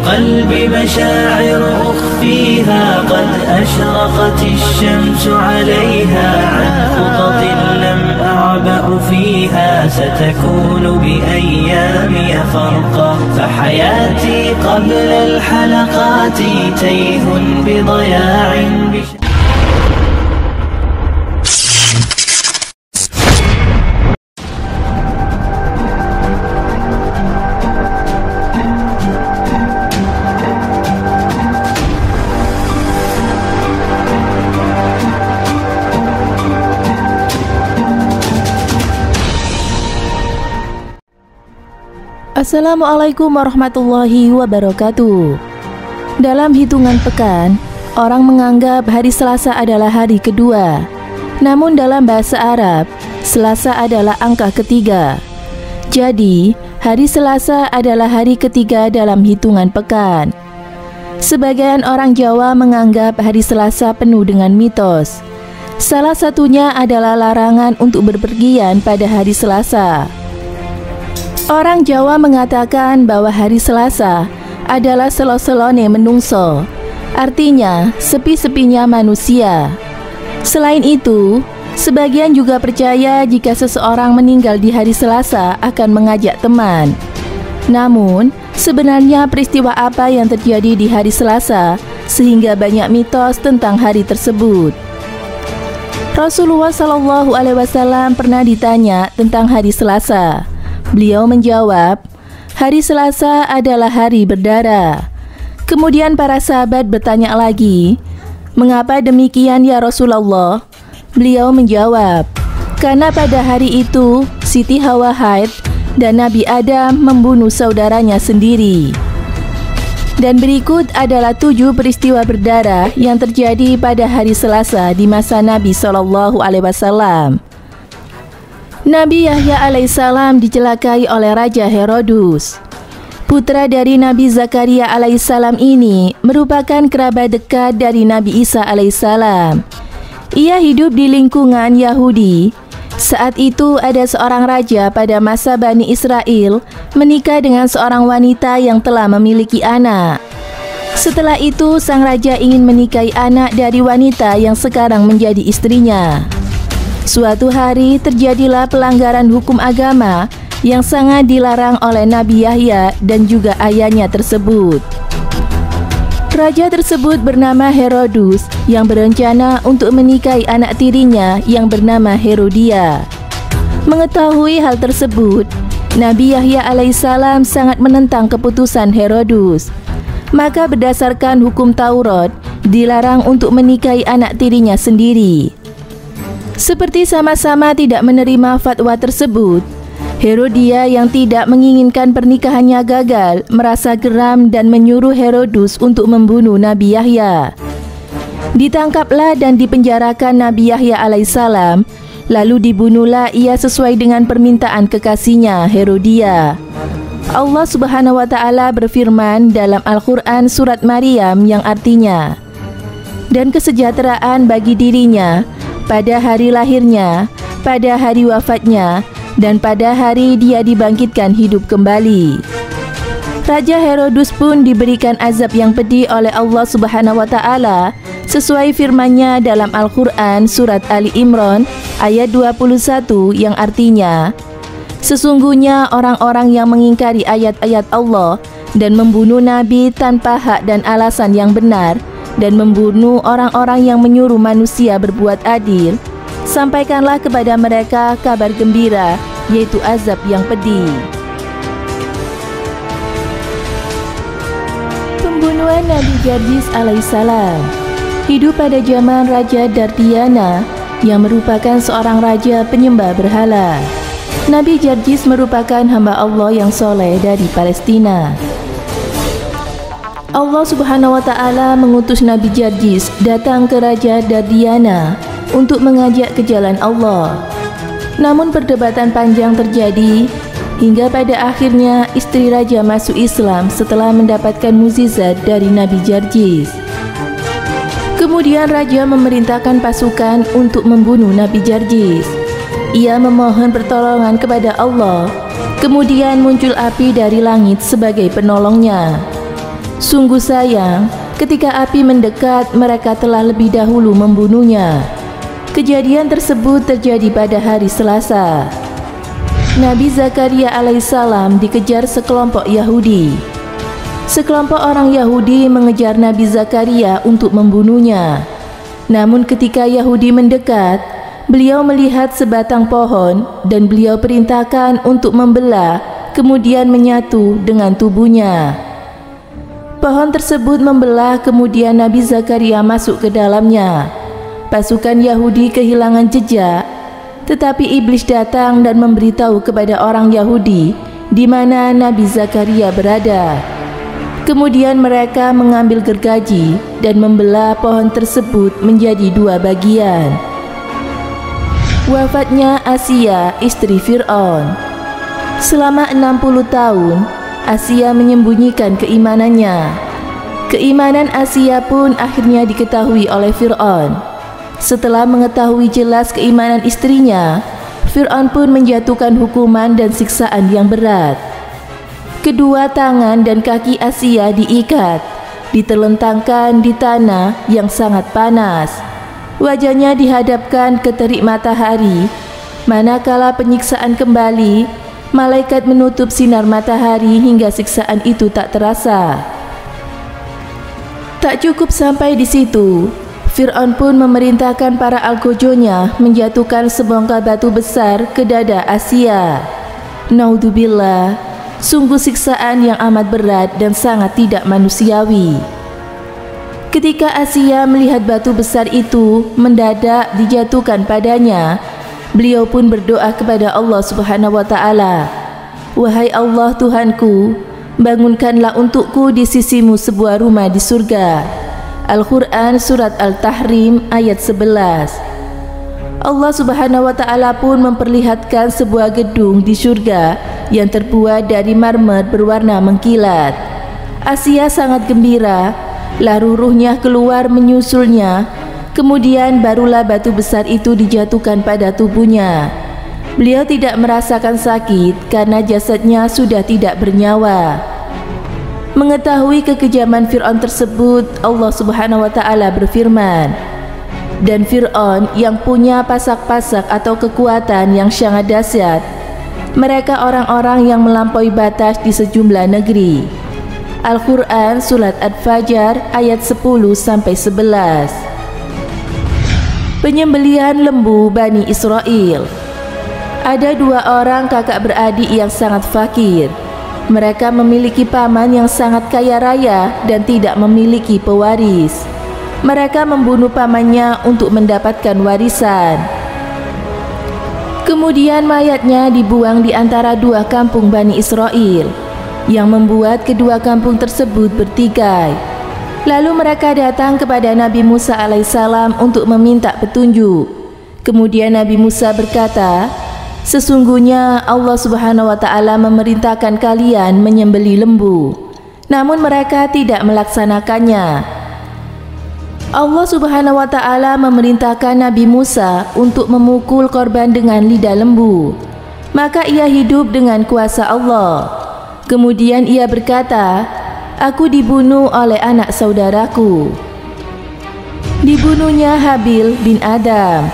قلبي مشاعر أخفيها قد أشرقت الشمس عليها عن خطط لم أعبأ فيها ستكون بأيامي فرقا فحياتي قبل الحلقات تيه بضياع Assalamualaikum warahmatullahi wabarakatuh. Dalam hitungan pekan, orang menganggap hari Selasa adalah hari kedua. Namun dalam bahasa Arab, Selasa adalah angka ketiga. Jadi, hari Selasa adalah hari ketiga dalam hitungan pekan. Sebagian orang Jawa menganggap hari Selasa penuh dengan mitos. Salah satunya adalah larangan untuk berpergian pada hari Selasa. Orang Jawa mengatakan bahwa hari Selasa adalah selo-selone menungso, artinya sepi-sepinya manusia. Selain itu, sebagian juga percaya jika seseorang meninggal di hari Selasa akan mengajak teman. Namun, sebenarnya peristiwa apa yang terjadi di hari Selasa sehingga banyak mitos tentang hari tersebut? Rasulullah SAW pernah ditanya tentang hari Selasa. Beliau menjawab, hari Selasa adalah hari berdarah. Kemudian para sahabat bertanya lagi, mengapa demikian ya Rasulullah? Beliau menjawab, karena pada hari itu Siti Hawa haid dan Nabi Adam membunuh saudaranya sendiri. Dan berikut adalah 7 peristiwa berdarah yang terjadi pada hari Selasa di masa Nabi SAW. Nabi Yahya alaihissalam dicelakai oleh Raja Herodus. Putra dari Nabi Zakaria alaihissalam ini merupakan kerabat dekat dari Nabi Isa alaihissalam. Ia hidup di lingkungan Yahudi. Saat itu ada seorang raja pada masa Bani Israel menikah dengan seorang wanita yang telah memiliki anak. Setelah itu sang raja ingin menikahi anak dari wanita yang sekarang menjadi istrinya. Suatu hari terjadilah pelanggaran hukum agama yang sangat dilarang oleh Nabi Yahya dan juga ayahnya tersebut. Raja tersebut bernama Herodus yang berencana untuk menikahi anak tirinya yang bernama Herodia. Mengetahui hal tersebut, Nabi Yahya alaihissalam sangat menentang keputusan Herodus. Maka berdasarkan hukum Taurat, dilarang untuk menikahi anak tirinya sendiri. Seperti sama-sama tidak menerima fatwa tersebut, Herodia yang tidak menginginkan pernikahannya gagal merasa geram dan menyuruh Herodus untuk membunuh Nabi Yahya. Ditangkaplah dan dipenjarakan Nabi Yahya alaihissalam, lalu dibunuhlah ia sesuai dengan permintaan kekasihnya Herodia. Allah Subhanahu wa Ta'ala berfirman dalam Al-Quran surat Maryam yang artinya, dan kesejahteraan bagi dirinya pada hari lahirnya, pada hari wafatnya, dan pada hari dia dibangkitkan hidup kembali. Raja Herodus pun diberikan azab yang pedih oleh Allah Subhanahu wa Ta'ala sesuai firman-Nya dalam Al-Quran surat Ali Imran ayat 21 yang artinya, sesungguhnya orang-orang yang mengingkari ayat-ayat Allah dan membunuh Nabi tanpa hak dan alasan yang benar, dan membunuh orang-orang yang menyuruh manusia berbuat adil, sampaikanlah kepada mereka kabar gembira, yaitu azab yang pedih. Pembunuhan Nabi Jarjis alaihissalam. Hidup pada zaman Raja Dardiana yang merupakan seorang raja penyembah berhala. Nabi Jarjis merupakan hamba Allah yang soleh dari Palestina. Allah Subhanahu wa Ta'ala mengutus Nabi Jarjis datang ke Raja Dardiana untuk mengajak ke jalan Allah. Namun perdebatan panjang terjadi hingga pada akhirnya istri raja masuk Islam setelah mendapatkan mukjizat dari Nabi Jarjis. Kemudian raja memerintahkan pasukan untuk membunuh Nabi Jarjis. Ia memohon pertolongan kepada Allah. Kemudian muncul api dari langit sebagai penolongnya. Sungguh sayang, ketika api mendekat, mereka telah lebih dahulu membunuhnya. Kejadian tersebut terjadi pada hari Selasa. Nabi Zakaria alaihissalam dikejar sekelompok Yahudi. Sekelompok orang Yahudi mengejar Nabi Zakaria untuk membunuhnya. Namun ketika Yahudi mendekat, beliau melihat sebatang pohon dan beliau perintahkan untuk membelah, kemudian menyatu dengan tubuhnya. Pohon tersebut membelah, kemudian Nabi Zakaria masuk ke dalamnya. Pasukan Yahudi kehilangan jejak, tetapi iblis datang dan memberitahu kepada orang Yahudi di mana Nabi Zakaria berada. Kemudian mereka mengambil gergaji dan membelah pohon tersebut menjadi dua bagian. Wafatnya Asia, istri Fir'aun. Selama 60 tahun, Asia menyembunyikan keimanannya. Keimanan Asia pun akhirnya diketahui oleh Fir'aun. Setelah mengetahui jelas keimanan istrinya, Fir'aun pun menjatuhkan hukuman dan siksaan yang berat. Kedua tangan dan kaki Asia diikat, diterlentangkan di tanah yang sangat panas. Wajahnya dihadapkan ke terik matahari. Manakala penyiksaan kembali, malaikat menutup sinar matahari hingga siksaan itu tak terasa. Tak cukup sampai di situ, Fir'aun pun memerintahkan para algojonya menjatuhkan sebongkah batu besar ke dada Asia. Naudzubillah, sungguh siksaan yang amat berat dan sangat tidak manusiawi. Ketika Asia melihat batu besar itu mendadak dijatuhkan padanya, beliau pun berdoa kepada Allah Subhanahu wa Ta'ala, "Wahai Allah Tuhanku, bangunkanlah untukku di sisimu sebuah rumah di surga." Al-Quran Surat Al-Tahrim ayat 11. Allah Subhanahu wa Ta'ala pun memperlihatkan sebuah gedung di surga yang terbuat dari marmer berwarna mengkilat. Asia sangat gembira, lalu ruhnya keluar menyusulnya. Kemudian barulah batu besar itu dijatuhkan pada tubuhnya. Beliau tidak merasakan sakit karena jasadnya sudah tidak bernyawa. Mengetahui kekejaman Fir'aun tersebut, Allah Subhanahu wa Ta'ala berfirman, "Dan Fir'aun yang punya pasak-pasak atau kekuatan yang sangat dahsyat, mereka orang-orang yang melampaui batas di sejumlah negeri." Al-Quran Surat Al-Fajr ayat 10-11. Penyembelihan lembu Bani Israel. Ada dua orang kakak beradik yang sangat fakir. Mereka memiliki paman yang sangat kaya raya dan tidak memiliki pewaris. Mereka membunuh pamannya untuk mendapatkan warisan. Kemudian mayatnya dibuang di antara dua kampung Bani Israel, yang membuat kedua kampung tersebut bertikai. Lalu mereka datang kepada Nabi Musa alaihissalam untuk meminta petunjuk. Kemudian Nabi Musa berkata, "Sesungguhnya Allah Subhanahu wa Ta'ala memerintahkan kalian menyembelih lembu, namun mereka tidak melaksanakannya." Allah Subhanahu wa Ta'ala memerintahkan Nabi Musa untuk memukul korban dengan lidah lembu, maka ia hidup dengan kuasa Allah. Kemudian ia berkata, "Aku dibunuh oleh anak saudaraku." Dibunuhnya Habil bin Adam.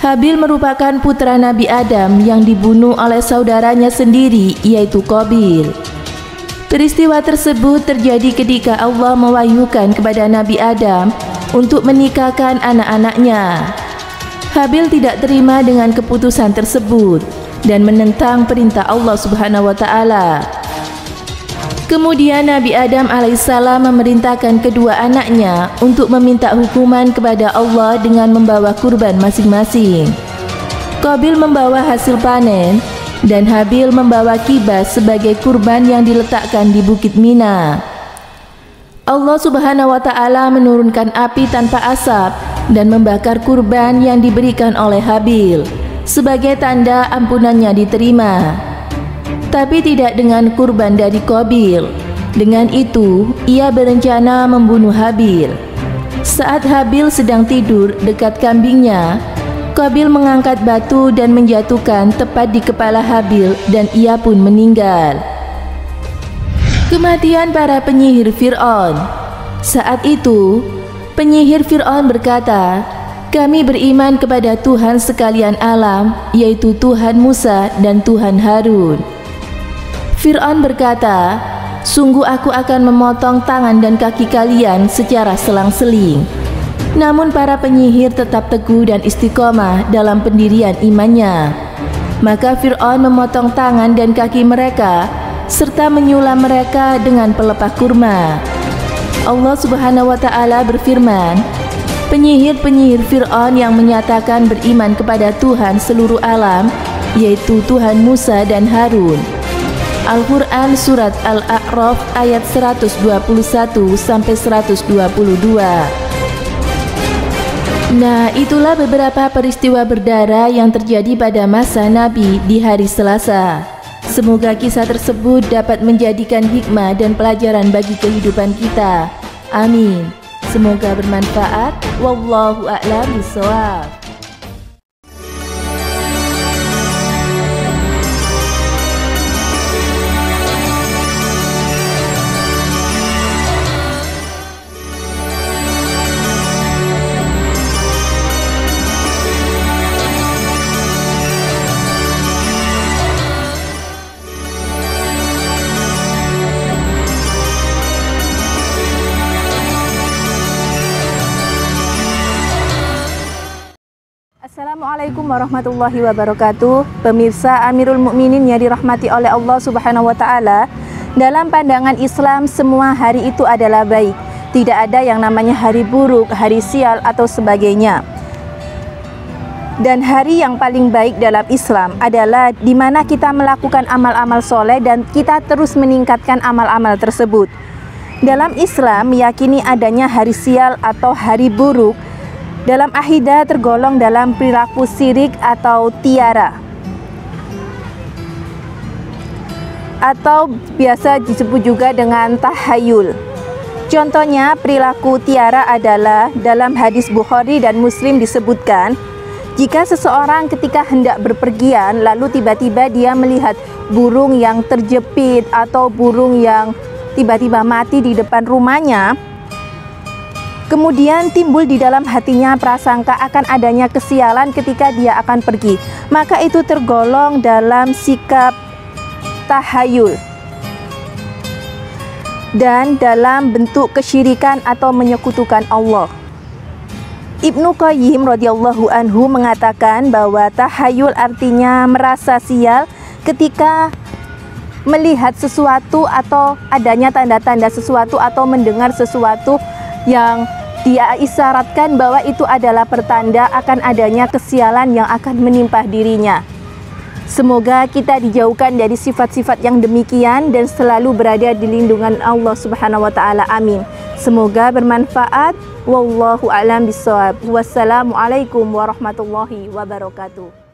Habil merupakan putra Nabi Adam yang dibunuh oleh saudaranya sendiri, yaitu Qabil. Peristiwa tersebut terjadi ketika Allah mewahyukan kepada Nabi Adam untuk menikahkan anak-anaknya. Habil tidak terima dengan keputusan tersebut dan menentang perintah Allah Subhanahu wa Ta'ala. Kemudian Nabi Adam alaihissalam memerintahkan kedua anaknya untuk meminta hukuman kepada Allah dengan membawa kurban masing-masing. Qabil membawa hasil panen dan Habil membawa kibas sebagai kurban yang diletakkan di Bukit Mina. Allah Subhanahu wa Ta'ala menurunkan api tanpa asap dan membakar kurban yang diberikan oleh Habil sebagai tanda ampunannya diterima. Tapi tidak dengan kurban dari Qabil. Dengan itu, ia berencana membunuh Habil. Saat Habil sedang tidur dekat kambingnya, Qabil mengangkat batu dan menjatuhkan tepat di kepala Habil dan ia pun meninggal. Kematian para penyihir Fir'aun. Saat itu, penyihir Fir'aun berkata, "Kami beriman kepada Tuhan sekalian alam, yaitu Tuhan Musa dan Tuhan Harun." Fir'aun berkata, "Sungguh aku akan memotong tangan dan kaki kalian secara selang-seling." Namun para penyihir tetap teguh dan istiqomah dalam pendirian imannya. Maka Fir'aun memotong tangan dan kaki mereka serta menyulam mereka dengan pelepah kurma. Allah Subhanahu wa Ta'ala berfirman, penyihir-penyihir Fir'aun yang menyatakan beriman kepada Tuhan seluruh alam, yaitu Tuhan Musa dan Harun. Al-Quran Surat Al-A'raf ayat 121 sampai 122. Nah, itulah beberapa peristiwa berdarah yang terjadi pada masa Nabi di hari Selasa. Semoga kisah tersebut dapat menjadikan hikmah dan pelajaran bagi kehidupan kita. Amin. Semoga bermanfaat. Wallahu a'lam bishawab. Assalamualaikum warahmatullahi wabarakatuh. Pemirsa Amirul Mukminin yang dirahmati oleh Allah Subhanahu wa Ta'ala, dalam pandangan Islam semua hari itu adalah baik. Tidak ada yang namanya hari buruk, hari sial atau sebagainya. Dan hari yang paling baik dalam Islam adalah di mana kita melakukan amal-amal soleh dan kita terus meningkatkan amal-amal tersebut. Dalam Islam meyakini adanya hari sial atau hari buruk dalam akidah tergolong dalam perilaku syirik atau tiara, atau biasa disebut juga dengan tahayul. Contohnya perilaku tiara adalah dalam hadis Bukhari dan Muslim disebutkan, jika seseorang ketika hendak berpergian lalu tiba-tiba dia melihat burung yang terjepit atau burung yang tiba-tiba mati di depan rumahnya, kemudian timbul di dalam hatinya prasangka akan adanya kesialan ketika dia akan pergi, maka itu tergolong dalam sikap tahayul dan dalam bentuk kesyirikan atau menyekutukan Allah. Ibnu Qayyim radhiyallahu anhu mengatakan bahwa tahayul artinya merasa sial ketika melihat sesuatu atau adanya tanda-tanda sesuatu atau mendengar sesuatu yang dia isyaratkan bahwa itu adalah pertanda akan adanya kesialan yang akan menimpa dirinya. Semoga kita dijauhkan dari sifat-sifat yang demikian dan selalu berada di lindungan Allah Subhanahu wa Ta'ala. Amin. Semoga bermanfaat. Wallahu a'lam bishawab. Wassalamualaikum warahmatullahi wabarakatuh.